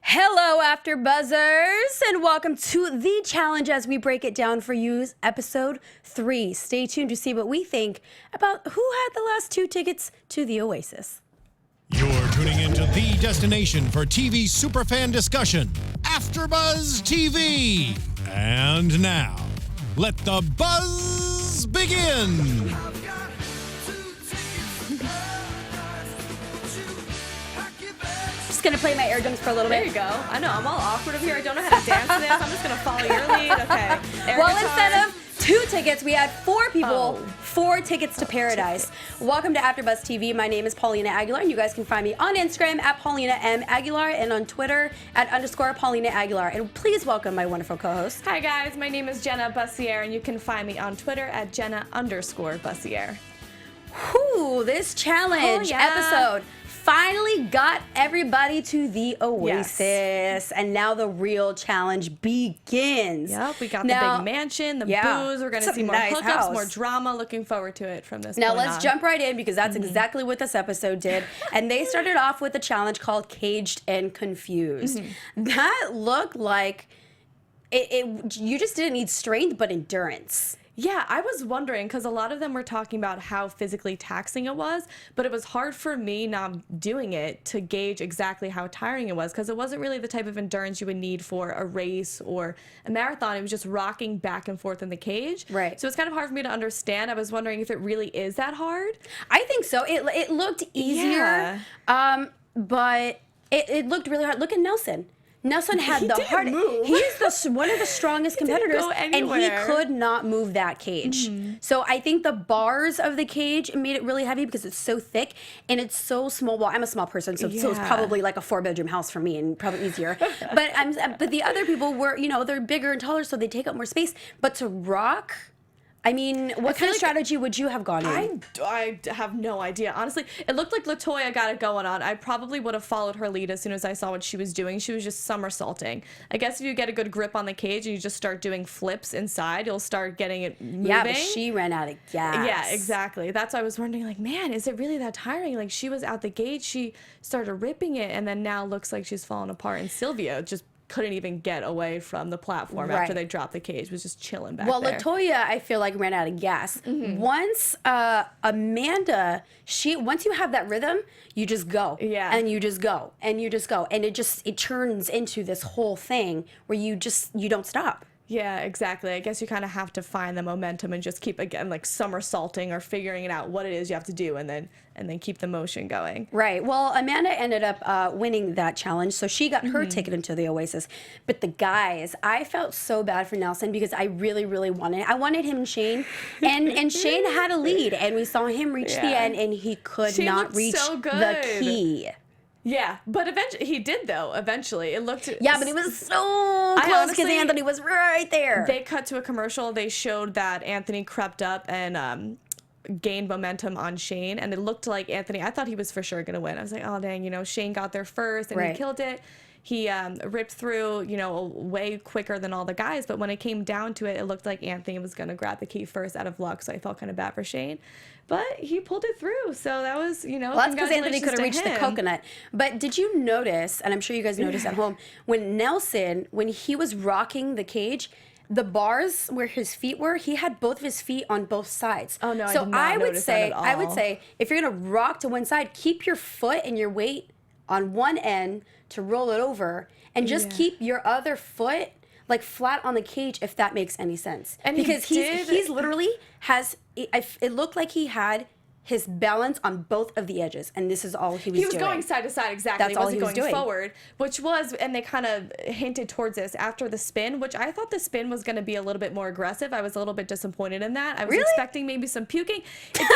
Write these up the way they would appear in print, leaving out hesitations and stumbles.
Hello, AFTERBUZZers, and welcome to the challenge as we break it down for you, episode 3. Stay tuned to see what we think about who had the last 2 tickets to the Oasis. You're tuning into the destination for TV superfan discussion, AFTERBUZZ TV. And now, let the buzz begin. Just gonna play my air drums for a little bit. There you go. I know, I'm all awkward over here. I don't know how to dance to this. I'm just gonna follow your lead. Okay. Well, instead of 2 tickets, we had 4 people, 4 tickets to paradise. Welcome to AFTERBUZZ TV. My name is Paulina Aguilar, and you guys can find me on Instagram at Paulina M. Aguilar and on Twitter at _Paulina Aguilar. And please welcome my wonderful co-host. Hi guys, my name is Jenna Bussiere, and you can find me on Twitter at Jenna_Bussiere. Whew, this challenge episode finally got everybody to the Oasis. Yes. And now the real challenge begins. Yep, we got the big mansion, the booze. We're going to see more hookups, more drama. Looking forward to it from this point on. Now let's jump right in because that's exactly what this episode did. And they started off with a challenge called Caged and Confused. That looked like you just didn't need strength but endurance. Yeah, I was wondering because a lot of them were talking about how physically taxing it was, but it was hard for me not doing it to gauge exactly how tiring it was because it wasn't really the type of endurance you would need for a race or a marathon. It was just rocking back and forth in the cage. Right. So it's kind of hard for me to understand. I was wondering if it really is that hard. I think so. It looked easier, but it looked really hard. Look at Nelson. Nelson had the hardest. He's one of the strongest competitors, and he could not move that cage. So I think the bars of the cage made it really heavy because it's so thick and it's so small. Well, I'm a small person, so it's probably like a 4-bedroom house for me and probably easier. But the other people were, they're bigger and taller, so they take up more space. But to rock. I mean, what kind of strategy would you have gone in? I have no idea. Honestly, it looked like LaToya got it going on. I probably would have followed her lead as soon as I saw what she was doing. She was just somersaulting. I guess if you get a good grip on the cage and you just start doing flips inside, you'll start getting it moving. Yeah, but she ran out of gas. Yeah, exactly. That's why I was wondering, like, man, is it really that tiring? Like, she was out the gate, she started ripping it, and then now looks like she's falling apart. And Sylvia just couldn't even get away from the platform after they dropped the cage. Was just chilling back there. Well, LaToya, I feel like, ran out of gas. Once Amanda, once you have that rhythm, you just go. Yeah. And you just go. And you just go. And it turns into this whole thing where you don't stop. Yeah, exactly. I guess you kind of have to find the momentum and just keep, again, like somersaulting or figuring it out what it is you have to do and then keep the motion going. Right. Well, Amanda ended up winning that challenge, so she got her ticket into the Oasis. But the guys, I felt so bad for Nelson because I really, really wanted him and Shane. And Shane had a lead, and we saw him reach the end, and he could not reach the key. Yeah, but eventually he did though. Eventually, it looked. Yeah, but he was so close because Anthony was right there. They cut to a commercial. They showed that Anthony crept up and gained momentum on Shane, and it looked like Anthony. I thought he was for sure gonna win. I was like, oh dang, Shane got there first and he killed it. He ripped through, way quicker than all the guys. But when it came down to it, it looked like Anthony was going to grab the key first out of luck. So I felt kind of bad for Shane. But he pulled it through. So that was, well, that's because Anthony could have reached the coconut. But did you notice, and I'm sure you guys noticed at home, when Nelson, when he was rocking the cage, the bars where his feet were, he had both of his feet on both sides. Oh, no, so I would say, if you're going to rock to one side, keep your foot and your weight on one end to roll it over, and just keep your other foot like flat on the cage, if that makes any sense. And because he's literally it looked like he had his balance on both of the edges, and this is all he was doing. He was going side to side, exactly. That's all he was going forward, and they kind of hinted towards this after the spin, which I thought the spin was going to be a little bit more aggressive. I was a little bit disappointed in that. I was expecting maybe some puking. It didn't.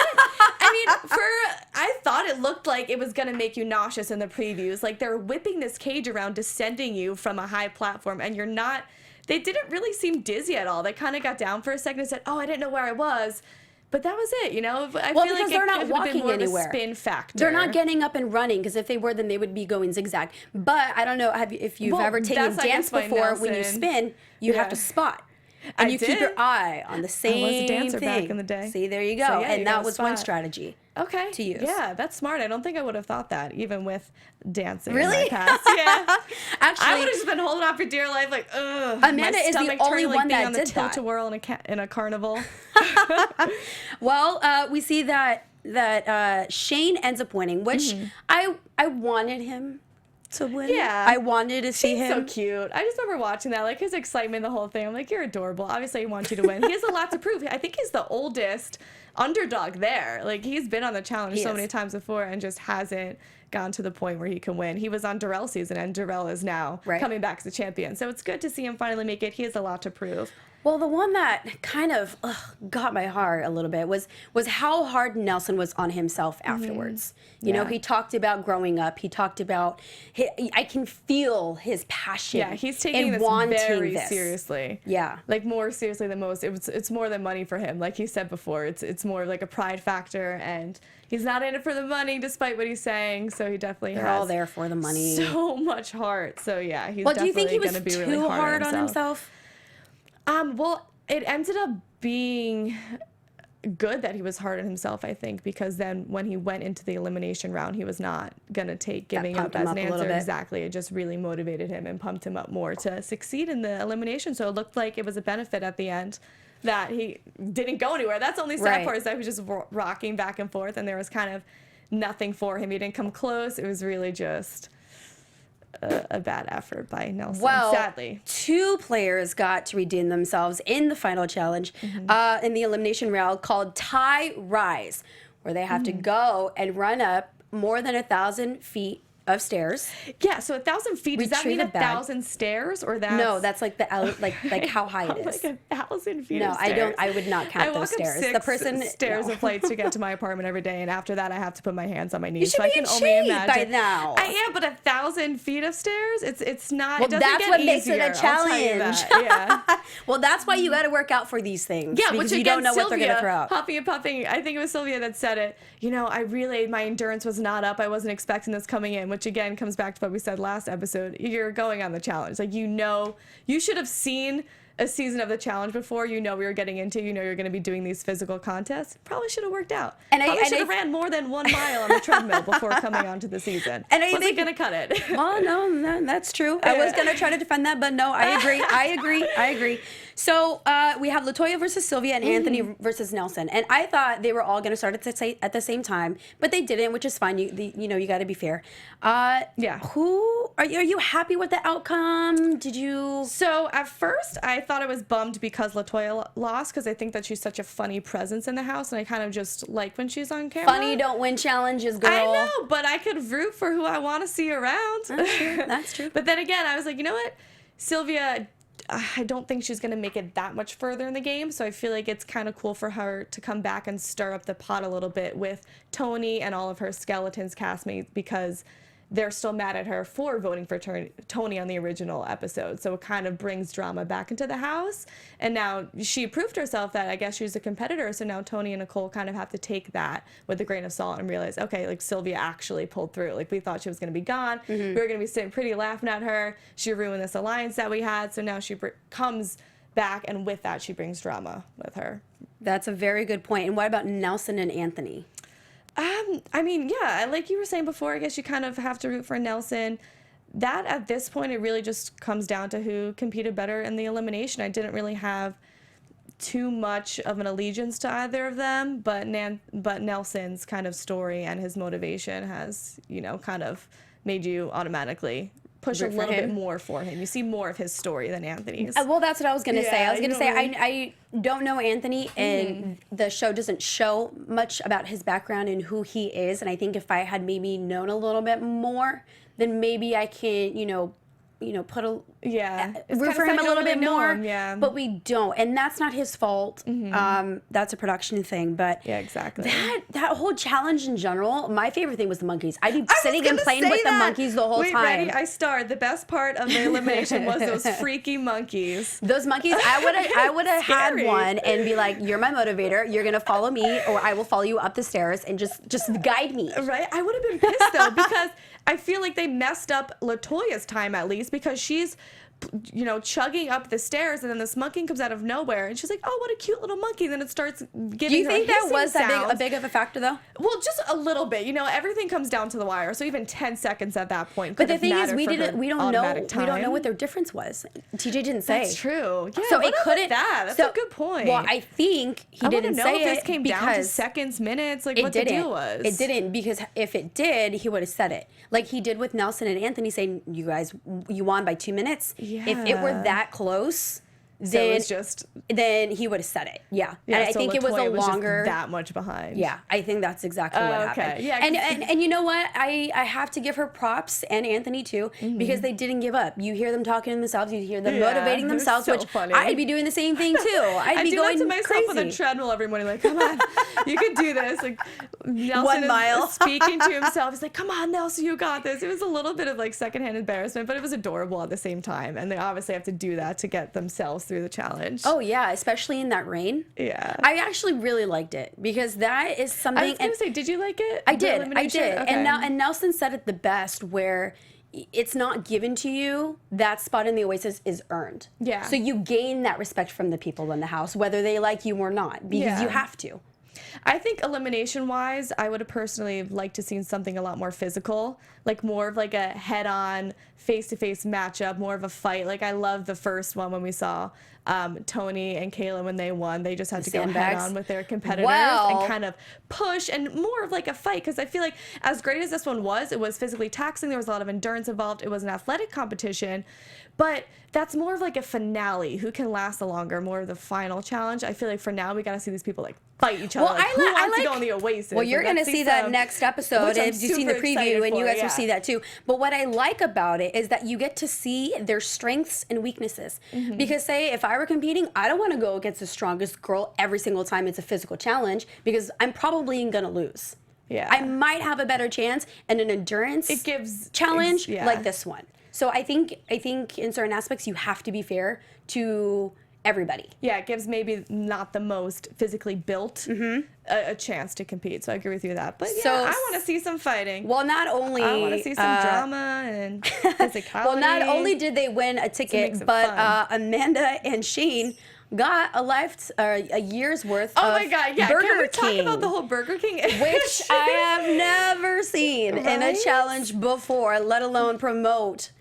I thought it looked like it was going to make you nauseous in the previews. Like, they're whipping this cage around, descending you from a high platform, and you're not. They didn't really seem dizzy at all. They kind of got down for a second and said, "Oh, I didn't know where I was." But that was it, I feel like they're not walking more anywhere. Of a spin factor. They're not getting up and running, because if they were, then they would be going zigzag. But I don't know if you've ever taken dance before. When you spin, you have to spot. And you keep your eye on the same I was a dancer thing. back in the day. See, there you go. So, yeah, and you that got a was one spot. strategy. Okay. To use. Yeah, that's smart. I don't think I would have thought that, even with dancing Really? in my past. Yeah. Actually, I would have just been holding on for dear life, like, ugh. Amanda is the only one that did that. Tilt-a-whirl in a carnival. Well, we see that Shane ends up winning, which I wanted him to win. Yeah. I wanted to see He's him. so cute. I just remember watching that, like his excitement, the whole thing. I'm like, you're adorable. Obviously, he wants you to win. He has a lot to prove. I think he's the oldest underdog there. Like, he's been on the challenge so many times before and just hasn't gotten to the point where he can win. He was on Darrell's season, and Darrell is now coming back as a champion. So it's good to see him finally make it. He has a lot to prove. Well, the one that kind of got my heart a little bit was how hard Nelson was on himself afterwards. You know, he talked about growing up. He talked about, I can feel his passion. Yeah, he's taking this very seriously. Yeah. Like, more seriously than most. It's more than money for him. Like he said before, it's more like a pride factor, and he's not in it for the money, despite what he's saying. So he definitely They're all there for the money. So much heart. So yeah, he's do you think he definitely was going to be too really hard on himself? Well, it ended up being good that he was hard on himself, I think, because then when he went into the elimination round, he was not going to take giving up as an answer. Exactly. It just really motivated him and pumped him up more to succeed in the elimination. So it looked like it was a benefit at the end that he didn't go anywhere. That's the only sad part, is that he was just rocking back and forth, and there was kind of nothing for him. He didn't come close. It was really just a bad effort by Nelson, sadly. 2 players got to redeem themselves in the final challenge in the elimination round called Tie Rise, where they have to go and run up more than 1,000 feet of stairs. Yeah, so 1,000 feet, does that mean 1,000 stairs, or that's... No, that's like the like how high it is. Like 1,000 feet No, of stairs. I would not count those stairs. I walk up 6 stairs of flights to get to my apartment every day, and after that I have to put my hands on my knees. You should be in shape by now. I am, but 1,000 feet of stairs, it's not. Well, it doesn't that's get what easier, makes it a challenge. Yeah. Well, that's why you got to work out for these things. Yeah, because which you again, don't know what they're gonna throw out. Huffing and puffing. I think it was Sylvia that said it. You know, my endurance was not up. I wasn't expecting this coming in, which again comes back to what we said last episode. You're going on the challenge. Like, you know, you should have seen a season of the challenge before. You know we were getting into. You know you're going to be doing these physical contests. Probably should have worked out. And I should have ran more than 1 mile on the treadmill before coming onto the season. And I wasn't going to cut it. Well, no, that's true. I was going to try to defend that, but no, I agree. So we have LaToya versus Sylvia and Anthony versus Nelson, and I thought they were all going to start at the same time, but they didn't, which is fine. You got to be fair. Yeah. Who are you happy with the outcome? Did you? So at first I thought I was bummed because LaToya lost, because I think that she's such a funny presence in the house, and I kind of just like when she's on camera. Funny don't win challenges, girl. I know, but I could root for who I want to see around. That's true. But then again, I was like, you know what, Sylvia, I don't think she's going to make it that much further in the game, so I feel like it's kind of cool for her to come back and stir up the pot a little bit with Tony and all of her Skeletons castmates, because they're still mad at her for voting for Tony on the original episode. So it kind of brings drama back into the house. And now she proved herself that I guess she's a competitor. So now Tony and Nicole kind of have to take that with a grain of salt and realize, okay, like Sylvia actually pulled through. Like, we thought she was going to be gone. We were going to be sitting pretty laughing at her. She ruined this alliance that we had. So now she comes back, and with that she brings drama with her. That's a very good point. And what about Nelson and Anthony? I mean, yeah, like you were saying before, I guess you kind of have to root for Nelson. That, at this point, it really just comes down to who competed better in the elimination. I didn't really have too much of an allegiance to either of them, but Nelson's kind of story and his motivation has, kind of made you automatically push a little bit more for him. You see more of his story than Anthony's. Well, that's what I was going to say. I was going to say, I don't know Anthony, and the show doesn't show much about his background and who he is. And I think if I had maybe known a little bit more, then maybe I can, put a root for him a little bit more. But we don't, and that's not his fault. That's a production thing. But yeah, exactly. That whole challenge in general, my favorite thing was the monkeys. I'd be sitting and playing with the monkeys the whole time. Ready? I starred. The best part of the elimination was those freaky monkeys. Those monkeys, I would have had one and be like, "You're my motivator. You're gonna follow me, or I will follow you up the stairs and just guide me." Right? I would have been pissed though, because I feel like they messed up LaToya's time, at least, because she's chugging up the stairs, and then this monkey comes out of nowhere, and she's like, "Oh, what a cute little monkey!" And then it starts giving. Do you think that was that a big of a factor, though? Well, just a little bit. Everything comes down to the wire. So even 10 seconds at that point. But the thing is, we don't know what their difference was. TJ didn't say. That's true. Yeah, so it couldn't. That's a good point. Well, I think he didn't say if this came down to seconds, minutes, like what the deal was. It didn't, because if it did, he would have said it, like he did with Nelson and Anthony, saying, "You guys, you won by 2 minutes." Yeah. If it were that close, then he would have said it. Yeah. And I think it was a longer. Just that much behind. Yeah, I think that's exactly what happened. Yeah. And you know what? I have to give her props, and Anthony too, because they didn't give up. You hear them talking to themselves. You hear them motivating themselves, which funny. I'd be doing the same thing too. I'd be going that to myself crazy on the treadmill every morning, like, come on, you can do this. Like Nelson 1 mile. is speaking to himself. He's like, come on, Nelson, you got this. It was a little bit of like secondhand embarrassment, but it was adorable at the same time. And they obviously have to do that to get themselves through the challenge. Oh yeah, especially in that rain. Yeah. I actually really liked it, because that is something. I was gonna say, did you like it? I did. Okay. And Nelson said it the best, where it's not given to you. That spot in the Oasis is earned. Yeah. So you gain that respect from the people in the house, whether they like you or not, because you have to. I think elimination-wise, I would have personally liked to seen something a lot more physical, like more of like a head-on, face-to-face matchup, more of a fight. Like I love the first one when we saw Tony and Kayla when they won. They just had to go head-on with their competitors and kind of push, and more of like a fight, because I feel like as great as this one was, it was physically taxing. There was a lot of endurance involved. It was an athletic competition. But that's more of like a finale. Who can last the longer? More of the final challenge. I feel like for now, we got to see these people like fight each other. Well, who wants to go on the Oasis? Well, you're going to see that next episode. If you've seen the preview, and you guys will see that too. But what I like about it is that you get to see their strengths and weaknesses. Because say, if I were competing, I don't want to go against the strongest girl every single time it's a physical challenge, because I'm probably going to lose. Yeah. I might have a better chance in an endurance challenge like this one. So I think in certain aspects you have to be fair to everybody. Yeah, it gives maybe not the most physically built a chance to compete. So I agree with you with that. But yeah, I want to see some fighting. Well, not only I want to see some drama and physicality. Well, not only did they win a ticket, but Amanda and Shane got a year's worth of my God, yeah. Burger Can we King, talk about the whole Burger King issue? which I have never seen in a challenge before, let alone promote.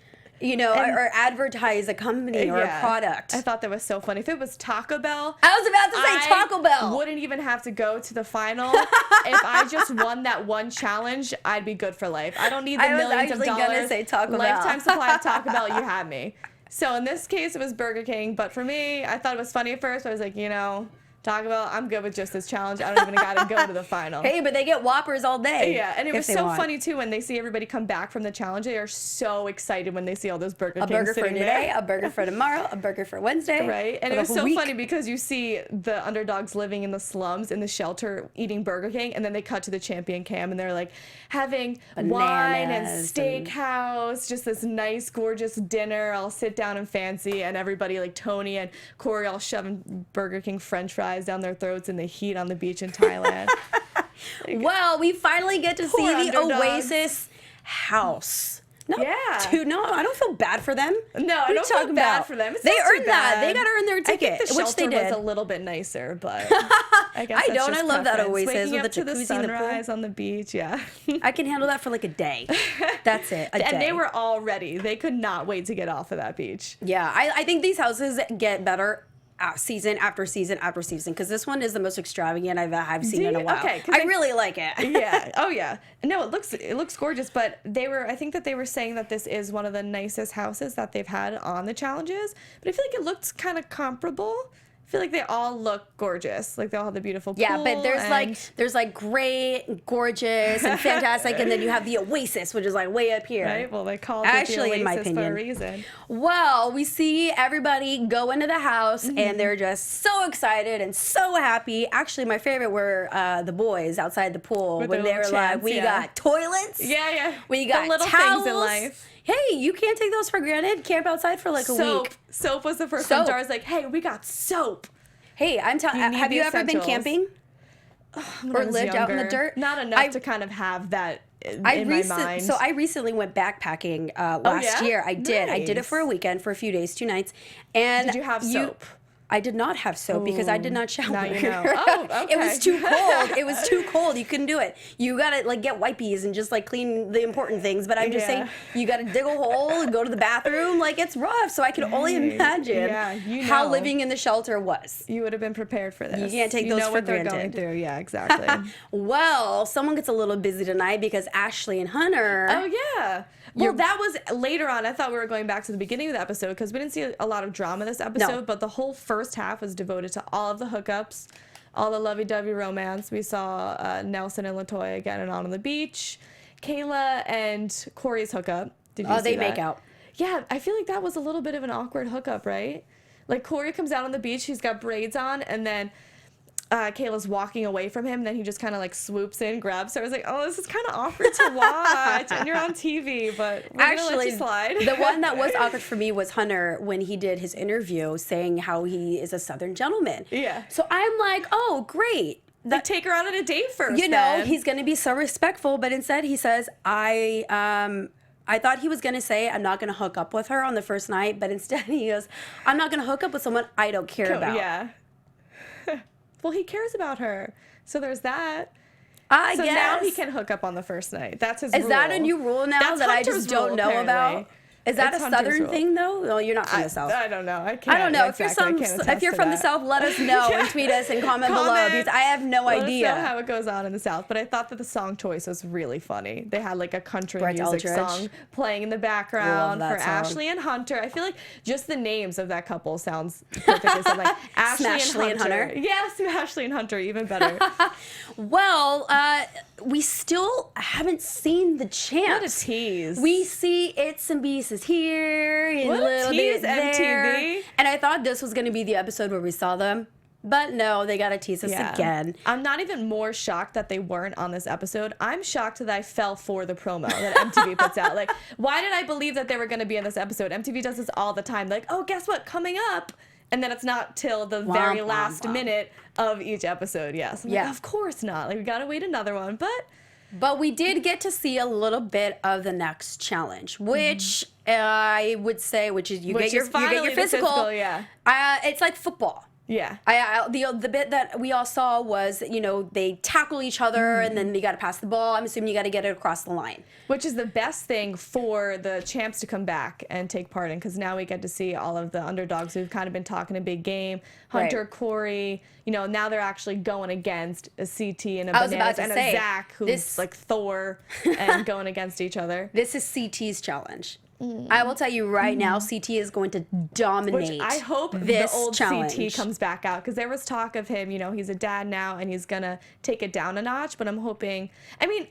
Or advertise a company or a product. I thought that was so funny. If it was Taco Bell, I was about to say Taco Bell. Wouldn't even have to go to the final. If I just won that one challenge, I'd be good for life. I don't need the millions of dollars. I was actually gonna say Taco Bell. Lifetime supply of Taco Bell. You had me. So in this case, it was Burger King. But for me, I thought it was funny at first. I was like, Taco Bell, I'm good with just this challenge. I don't even gotta go to the final. Hey, but they get Whoppers all day. Yeah, and it was so funny too when they see everybody come back from the challenge. They are so excited when they see all those Burger Kings. A burger for today, there. A burger for tomorrow, a burger for Wednesday. Right, and it was so funny because you see the underdogs living in the slums, in the shelter, eating Burger King, and then they cut to the champion cam, and they're like having wine and steakhouse, just this nice, gorgeous dinner, all sit down and fancy, and everybody like Tony and Corey all shoving Burger King French fries down their throats in the heat on the beach in Thailand. Well, we finally get to see the Oasis house. No, I don't feel bad for them. No, I don't feel bad for them. They earned that. They got to earn their ticket, which they did. Was a little bit nicer, but I guess I don't. I love that Oasis waking with up the to the sunrise on the beach. Yeah, I can handle that for like a day. That's it. And they were all ready. They could not wait to get off of that beach. Yeah, I think these houses get better season after season after season, because this one is the most extravagant I've seen in a while. Okay, I really like it. Yeah. Oh yeah. No, it looks gorgeous. But I think that they were saying that this is one of the nicest houses that they've had on the challenges. But I feel like it looked kind of comparable. I feel like they all look gorgeous. Like they all have the beautiful pool. Yeah, but there's like great, gorgeous, and fantastic, and then you have the Oasis, which is like way up here. Right. Well, they called it the Oasis in my opinion, for a reason. Well, we see everybody go into the house, and they're just so excited and so happy. Actually, my favorite were the boys outside the pool when they were like, "We got toilets. Yeah. We got the little towels. things in life. Hey, you can't take those for granted. Camp outside for like a week. Soap was the first one. Jara's like, hey, we got soap. Hey, I'm telling you, have you ever been camping? Or lived out in the dirt? Not enough to kind of have that in my mind. So I recently went backpacking last year. I did. Nice. I did it for a weekend, for a few days, 2 nights. And did you have soap? I did not have soap because I did not shower. Now you know. Oh, okay. It was too cold. It was too cold. You couldn't do it. You gotta like get wipies and just like clean the important things. But I'm just saying, you gotta dig a hole and go to the bathroom. Like it's rough. So I can only imagine how living in the shelter was. You would have been prepared for this. You can't take those for what granted. They're going through. Yeah, exactly. Well, someone gets a little busy tonight because Ashley and Hunter. Oh yeah. Well, that was later on. I thought we were going back to the beginning of the episode because we didn't see a lot of drama this episode, but the whole first half was devoted to all of the hookups, all the lovey-dovey romance. We saw Nelson and LaToya getting on the beach, Kayla and Corey's hookup. Did you see they that? make out. Yeah, I feel like that was a little bit of an awkward hookup, right? Like Corey comes out on the beach, he's got braids on, and then Kayla's walking away from him, and then he just kind of like swoops in, grabs her. I was like, oh, this is kind of awkward to watch, and you're on TV, but we're gonna let you slide. The one that was awkward for me was Hunter when he did his interview saying how he is a Southern gentleman. Yeah. So I'm like, oh, great. Take her out on a date first. You know, he's going to be so respectful, but instead he says, I thought he was going to say, I'm not going to hook up with her on the first night, but instead he goes, I'm not going to hook up with someone I don't care about. Yeah. Well, he cares about her. So there's that. I guess. So now he can hook up on the first night. That's his rule. Is that a new rule now that I just don't know about? Is that a Southern thing, though? No, you're not from the South. I don't know. I can't. I don't know. Exactly. If you're from the South, let us know and tweet us and comment below because I have no idea. Let us know how it goes on in the South. But I thought that the song choice was really funny. They had like a country music song playing in the background for Ashley and Hunter. I feel like just the names of that couple sounds perfectly. So like Ashley and Hunter. Yes, Ashley and Hunter, even better. Well, we still haven't seen the champs. What a tease. We see It's and Beast is here. And what a tease, MTV. And I thought this was going to be the episode where we saw them. But no, they got to tease us again. I'm not even more shocked that they weren't on this episode. I'm shocked that I fell for the promo that MTV puts out. Like, why did I believe that they were going to be in this episode? MTV does this all the time. Like, oh, guess what? Coming up. And then it's not till the very last minute of each episode. Yes. Like, of course not. Like, we got to wait another one. But we did get to see a little bit of the next challenge, which I would say, you get your physical. Yeah. It's like football. Yeah. The bit that we all saw was, they tackle each other and then they got to pass the ball. I'm assuming you got to get it across the line. Which is the best thing for the champs to come back and take part in, because now we get to see all of the underdogs who've kind of been talking a big game. Hunter, Corey, now they're actually going against a CT and a Bananas and a Zach who's like Thor and going against each other. This is CT's challenge. I will tell you right now, CT is going to dominate. Which I hope this the old challenge. CT comes back out, because there was talk of him, he's a dad now and he's gonna take it down a notch. But I'm hoping,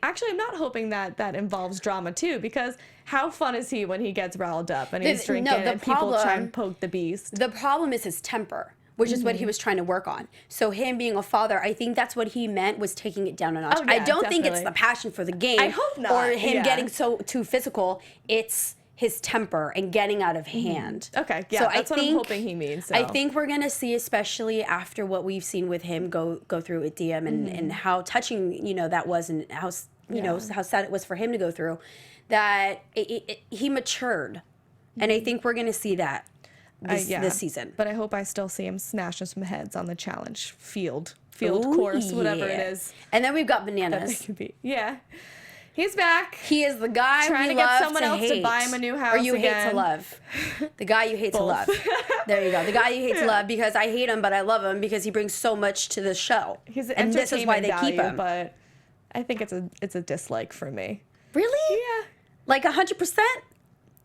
actually I'm not hoping that involves drama too, because how fun is he when he gets riled up and he's drinking and people try and poke the beast? The problem is his temper, which is what he was trying to work on. So him being a father, I think that's what he meant, was taking it down a notch. Oh, yeah, I don't think it's the passion for the game. I hope not. Or him getting too physical. It's his temper and getting out of hand. Okay, yeah, so that's what I'm hoping he means. So. I think we're gonna see, especially after what we've seen with him go through with DM and how touching that was, and how how sad it was for him to go through, that he matured, and I think we're gonna see that this season. But I hope I still see him smashing some heads on the challenge field course, whatever it is. And then we've got Bananas. Yeah. He's back. He is the guy trying to get someone else to buy him a new house. Or you hate to love. The guy you hate to love. There you go. The guy you hate to love, because I hate him, but I love him because he brings so much to the show. He's an and this is why they keep him. But I think it's a dislike for me. Really? Yeah. Like 100%?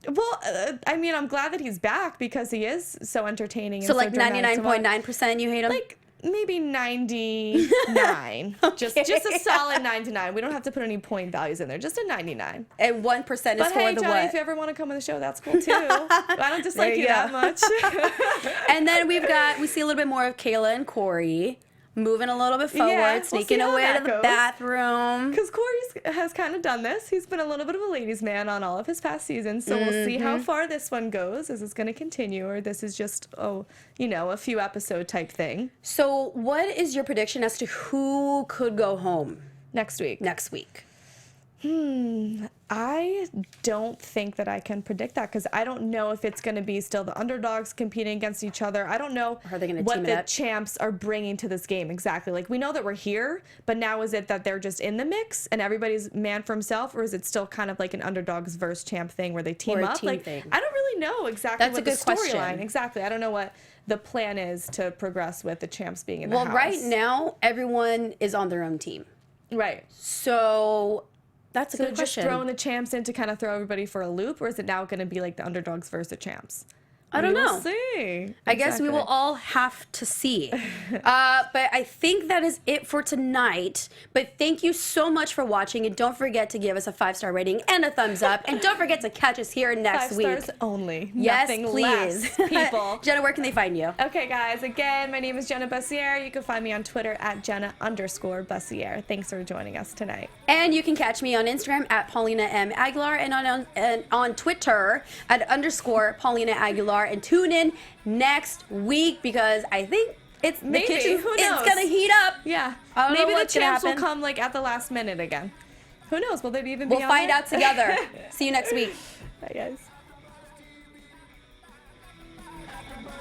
Well, I'm glad that he's back because he is so entertaining. So like 99.9% you hate him? Like maybe 99. Okay. Just a solid 99. We don't have to put any point values in there. Just a 99. And 1% is for Johnny, the what? If you ever want to come on the show, that's cool too. I don't dislike you that much. And then we see a little bit more of Kayla and Corey moving a little bit forward, sneaking away to the bathroom. Because Corey has kind of done this. He's been a little bit of a ladies' man on all of his past seasons. So we'll see how far this one goes. Is this going to continue, or this is just, a few episode type thing? So what is your prediction as to who could go home next week? I don't think that I can predict that because I don't know if it's going to be still the underdogs competing against each other. I don't know what the champs are bringing to this game exactly. Like, we know that we're here, but now is it that they're just in the mix and everybody's man for himself, or is it still kind of like an underdogs versus champ thing where they team up? Like, thing. I don't really know exactly what the storyline. Exactly. I don't know what the plan is to progress with the champs being in the house. Well, right now, everyone is on their own team. Right. So that's a good question. Just throwing the champs in to kind of throw everybody for a loop, or is it now going to be like the underdogs versus the champs? I don't know. We'll see. I guess we will all have to see. But I think that is it for tonight. But thank you so much for watching. And don't forget to give us a 5-star rating and a thumbs up. And don't forget to catch us here next week. 5 stars only. Yes, Nothing please. less, people. Jenna, where can they find you? Okay, guys. Again, my name is Jenna Bussiere. You can find me on Twitter at Jenna_Bussiere. Thanks for joining us tonight. And you can catch me on Instagram at Paulina M. Aguilar and on Twitter at _Paulina Aguilar. And tune in next week because I think it's the kitchen. It's gonna heat up. Yeah. Maybe the champs will come like at the last minute again. Who knows? Will they even be on? We'll find out together. See you next week. Bye, guys.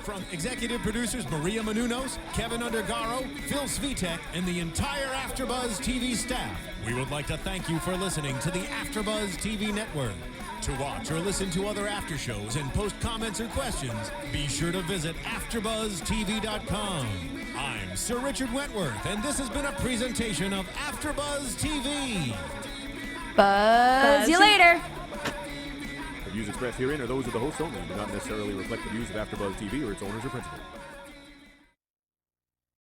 From executive producers Maria Menounos, Kevin Undergaro, Phil Svitek, and the entire AfterBuzz TV staff, we would like to thank you for listening to the AfterBuzz TV network. To watch or listen to other after shows and post comments or questions, be sure to visit AfterBuzzTV.com. I'm Sir Richard Wentworth, and this has been a presentation of AfterBuzz TV. Buzz you later. The views expressed herein are those of the hosts only and do not necessarily reflect the views of AfterBuzz TV or its owners or principals.